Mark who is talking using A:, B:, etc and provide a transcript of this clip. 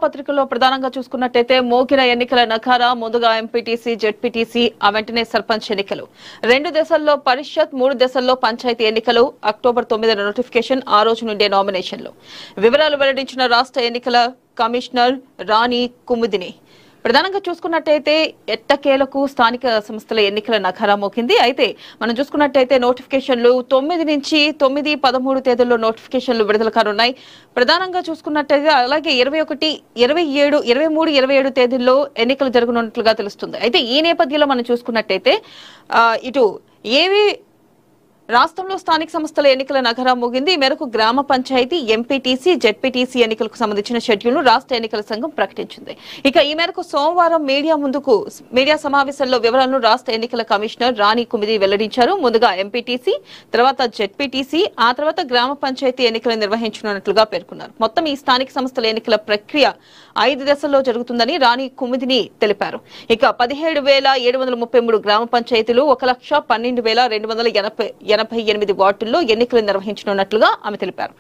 A: పత్రికల్లో ప్రధానంగా చూసుకున్నట్టయితే మోగిన ఎన్నికల నఖారా ముందుగా ఎంపీటీసీ జెడ్పీటీసీ వెంటనే సర్పంచ్ ఎన్నికలు 2 దశల్లో పరిషత్ 3 దశల్లో పంచాయతీ ఎన్నికలు అక్టోబర్ 9 నోటిఫికేషన్ ఆ రోజు నుండే నామినేషన్లు వివరాలు వెల్లడించిన రాష్ట్ర ఎన్నికల కమిషనర్ రాణి కుముదిని ప్రధానంగా చూసుకున్నట్టయితే ఎట్టకేలకు స్థానిక సంస్థల ఎన్నికల నఖారా మోగింది. అయితే మనం చూసుకున్నట్టయితే నోటిఫికేషన్లు 9 నుంచి 9, 13 తేదీల్లో నోటిఫికేషన్లు విడుదల కానున్నాయి. ప్రధానంగా చూసుకున్నట్టయితే అలాగే 21, 27, 23, 27 తేదీల్లో ఎన్నికలు జరగనున్నట్లుగా తెలుస్తుంది. అయితే ఈ నేపథ్యంలో మనం చూసుకున్నట్టయితే ఇటు ఏవి రాష్ట్రంలో స్థానిక సంస్థల ఎన్నికల నఖారా మోగింది. ఈ మేరకు గ్రామ పంచాయతీ, ఎంపీటీసీ, జెడ్పీటీసీ ఎన్నికలకు సంబంధించిన షెడ్యూల్ను రాష్ట్ర ఎన్నికల సంఘం ప్రకటించింది. ఇక ఈ మేరకు సోమవారం మీడియా సమావేశంలో వివరాలను రాష్ట్ర ఎన్నికల కమిషనర్ రాణి కుముది వెల్లడించారు. ముందుగా ఎంపీటీసీ, తర్వాత జెడ్పీటీసీ, ఆ తర్వాత గ్రామ పంచాయతీ ఎన్నికలు నిర్వహించనున్నట్లుగా పేర్కొన్నారు. మొత్తం ఈ స్థానిక సంస్థల ఎన్నికల ప్రక్రియ 5 దశల్లో జరుగుతుందని రాణి కుముదిని తెలిపారు. ఇక 17,733 గ్రామ పంచాయతీలు 1,12,288 వార్డుల్లో ఎన్నికలు నిర్వహించనున్నట్లుగా ఆమె తెలిపారు.